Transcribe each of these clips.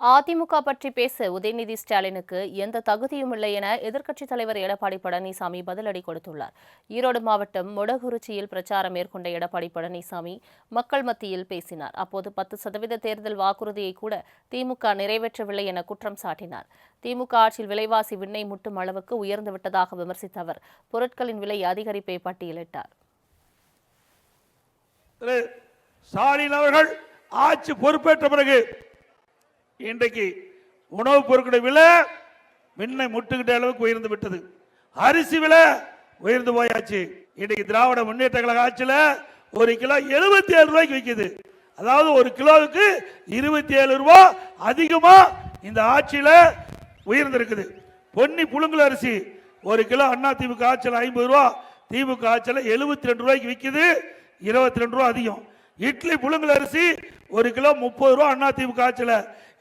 அதிமுக பற்றி பேச உதயநிதி ஸ்டாலினுக்கு எந்த தகுதியும் இல்லை என எதிர்க்கட்சித் தலைவர் எடப்பாடி பழனிசாமி பதிலடி கொடுத்துள்ளார். ஈரோடு மாவட்டம் மொடகுறிச்சியில் பிரச்சாரம் மேற்கொண்ட எடப்பாடி பழனிசாமி மக்கள் மத்தியில் பேசினார். அப்போது 10% தேர்தல் வாக்குறுதியை கூட திமுக நிறைவேற்றவில்லை என குற்றம் சாட்டினார். திமுக ஆட்சியில் விலைவாசி விண்ணை முட்டும் அளவுக்கு உயர்ந்துவிட்டதாக விமர்சித்த அவர் பொருட்களின் விலை அதிகரிப்பை பட்டியலிட்டார். ஸ்டாலின் அவர்கள் ஆட்சி பொறுப்பேற்ற பிறகு இன்றைக்கு உணவுப் பொருட்களுடைய விலை விண்ணை முட்டுகிட்ட அளவுக்கு உயர்ந்து விட்டது. அரிசி விலை உயர்ந்து போயாச்சு. இன்றைக்கு திராவிட முன்னேற்ற கழக ஆட்சியில் ஒரு கிலோ 77 ரூபாய்க்கு விற்குது. அதாவது ஒரு கிலோவுக்கு 27 ரூபாய் அதிகமா இந்த ஆட்சியில் உயர்ந்திருக்குது. பொன்னி புழுங்கல் அரிசி ஒரு கிலோ அண்ணா திமுக ஆட்சியில் 50 ரூபாய், திமுக ஆட்சியில் 72 ரூபாய்க்கு விற்குது, 22 ரூபாய் அதிகம். இட்லி புழுங்கல் அரிசி ஒரு கிலோ 30 ரூபாய் அண்ணா திமுக ஆட்சியில்,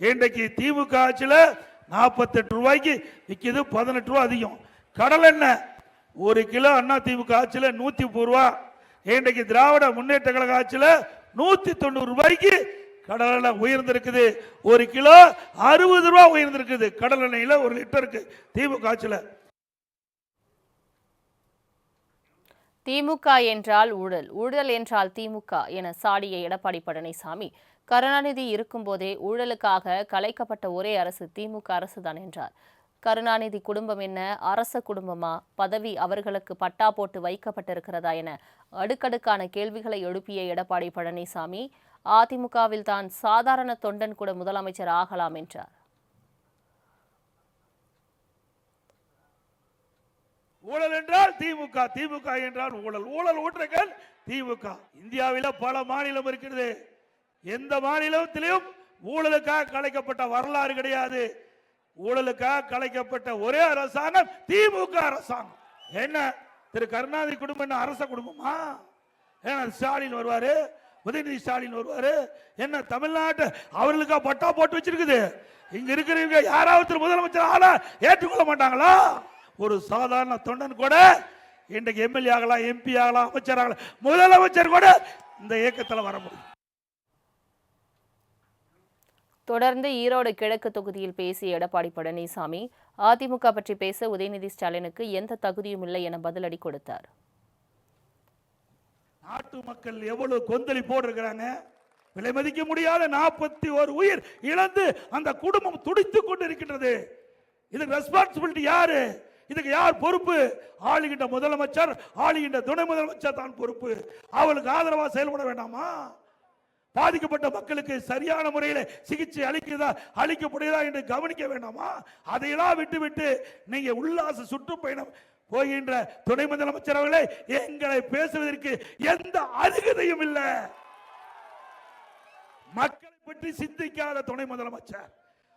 இன்றைக்கு திமுக ஆட்சியில் 48 ரூபாய்க்கு விற்கிது, 18 ரூபாய் அதிகம். கடல் எண்ணெய் ஒரு கிலோ அண்ணா திமுக ஆட்சியில் 130 ரூபாய், இன்றைக்கு திராவிட முன்னேற்ற கழக ஆட்சியில் 190 ரூபாய்க்கு கடல் எண்ணெய் உயர்ந்திருக்குது. ஒரு கிலோ 60 ரூபாய் உயர்ந்திருக்குது கடல் எண்ணெயில ஒரு லிட்டருக்கு திமுக ஆட்சியில். திமுக என்றால் ஊழல், ஊழல் என்றால் திமுக என சாடிய எடப்பாடி பழனிசாமி கருணாநிதி இருக்கும்போதே ஊழலுக்காக கலைக்கப்பட்ட ஒரே அரசு திமுக அரசுதான் என்றார். கருணாநிதி குடும்பம் என்ன அரச குடும்பமா, பதவி அவர்களுக்கு பட்டா போட்டு வைக்கப்பட்டிருக்கிறதா என அடுக்கடுக்கான கேள்விகளை எழுப்பிய எடப்பாடி பழனிசாமி அதிமுகவில் தான் சாதாரண தொண்டன் கூட முதலமைச்சர் ஆகலாம் என்றார். ஊழல் என்றால் திமுக, திமுக என்றால் ஊழல், ஊழல் ஊற்றுகள் திமுக. இந்தியாவில் பல மாநிலம் இருக்கிறது. எந்த மாநிலத்திலும் ஊழலுக்காக கலைக்கப்பட்ட வரலாறு கிடையாது. ஊழலுக்காக கலைக்கப்பட்ட ஒரே அரசாங்கம் திமுக அரசாங்கம். என்ன திரு கருணாநிதி குடும்பம் என்ன அரச குடும்பமா? ஏன்னா ஸ்டாலின் வருவாரு, உதயநிதி ஸ்டாலின் வருவாரு. என்ன தமிழ்நாட்டு அவர்களுக்கா பட்டா போட்டு வச்சிருக்குது? இங்க இருக்கிறவங்க யாராவது முதலமைச்சர் ஆள ஏற்றுக்கொள்ள மாட்டாங்களா? ஒரு சாதாரண தொண்டன் கூட இன்றைக்கு எம்எல்ஏ ஆகலாம், எம்பி ஆகலாம், அமைச்சர் ஆகலாம், முதலமைச்சர் கூட இந்த இயக்கத்தில் வர முடியும். தொடர்ந்து ஈரோடு கிழக்கு தொகுதியில் பேசிய எடப்பாடி பழனிசாமி அதிமுக பற்றி பேச உதயநிதி ஸ்டாலினுக்கு எந்த தகுதியும் இல்லை என பதிலடி கொடுத்தார். நாட்டு மக்கள் எவ்வளவு கொந்தளிப்போடு இருக்கிறாங்க. விலை மதிக்க முடியாத 41 உயிர் இழந்து அந்த குடும்பம் துடித்துக் கொண்டு இருக்கின்றது. இதுக்கு ரெஸ்பான்சிபிலிட்டி யாரு? இதுக்கு யார் பொறுப்பு? ஆளுகின்ற முதலமைச்சர், ஆளுகின்ற துணை முதலமைச்சர் தான் பொறுப்பு. அவளுக்கு ஆதரவாக செயல்பட வேண்டாமா? பாதிக்கப்பட்ட மக்களுக்கு சரியான முறையில் சிகிச்சை அளிக்கப்படுகிறதா என்று கவனிக்க வேண்டாமா? அதையெல்லாம் விட்டுவிட்டு நீங்க உல்லாச சுற்றுப்பயணம் போகின்ற துணை முதலமைச்சர் அவர்களே, எங்களை பேசுவதற்கு எந்த அருகதையும் இல்லை. மக்களை பற்றி சிந்திக்காத துணை முதலமைச்சர்,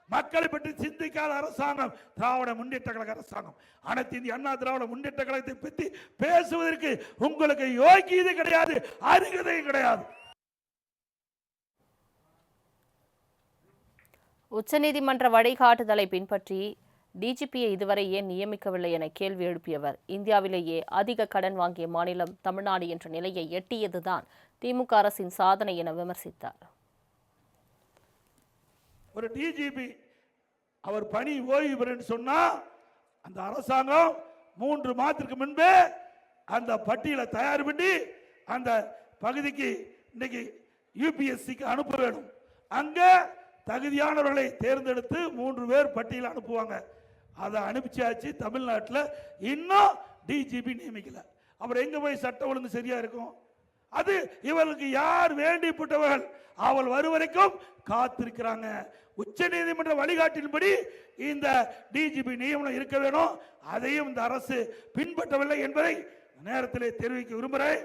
மக்களை பற்றி சிந்திக்காத அரசாங்கம் திராவிட முன்னேற்ற கழக அரசாங்கம். அனைத்து இந்திய அண்ணா திராவிட முன்னேற்ற கழகத்தை பற்றி பேசுவதற்கு உங்களுக்கு யோகியதை கிடையாது, அருகதையும் கிடையாது. உச்சநீதிமன்ற வழிகாட்டுதலை பின்பற்றி டிஜிபியை இதுவரை ஏன் நியமிக்கவில்லை என கேள்வி எழுப்பியவர் இந்தியாவிலேயே அதிக கடன் வாங்கிய மாநிலம் தமிழ்நாடு என்ற நிலையை எட்டியதுதான் திமுக அரசின் சாதனை என விமர்சித்தார். ஒரு டிஜிபி அவர் பணி ஓய்வு பெறுன்னு சொன்னா அந்த அரசாங்கம் 3 மாதத்துக்கு முன்பே அந்த பட்டியலை தயார் பண்ணி அந்த பகுதிக்கு இன்னைக்கு யூபிஎஸ்சிக்கு அனுப்ப வேண்டும். அங்க தகுதியானவர்களை தேர்ந்தெடுத்து 3 பேர் பட்டியலை அனுப்புவாங்க. அதை அனுப்பிச்சாச்சு. தமிழ்நாட்டில் இன்னும் டிஜிபி நியமிக்கல. அப்புறம் எங்க போய் சட்ட ஒழுங்கு சரியா இருக்கும்? அது இவர்களுக்கு யார் வேண்டிப்பட்டவர்கள் அவள் வரும் வரைக்கும் காத்திருக்கிறாங்க. உச்ச நீதிமன்ற வழிகாட்டின்படி இந்த டிஜிபி நியமனம் இருக்க வேணும். அதையும் இந்த அரசு பின்பற்றவில்லை என்பதை நேரத்தில் தெரிவிக்க விரும்புகிறேன்.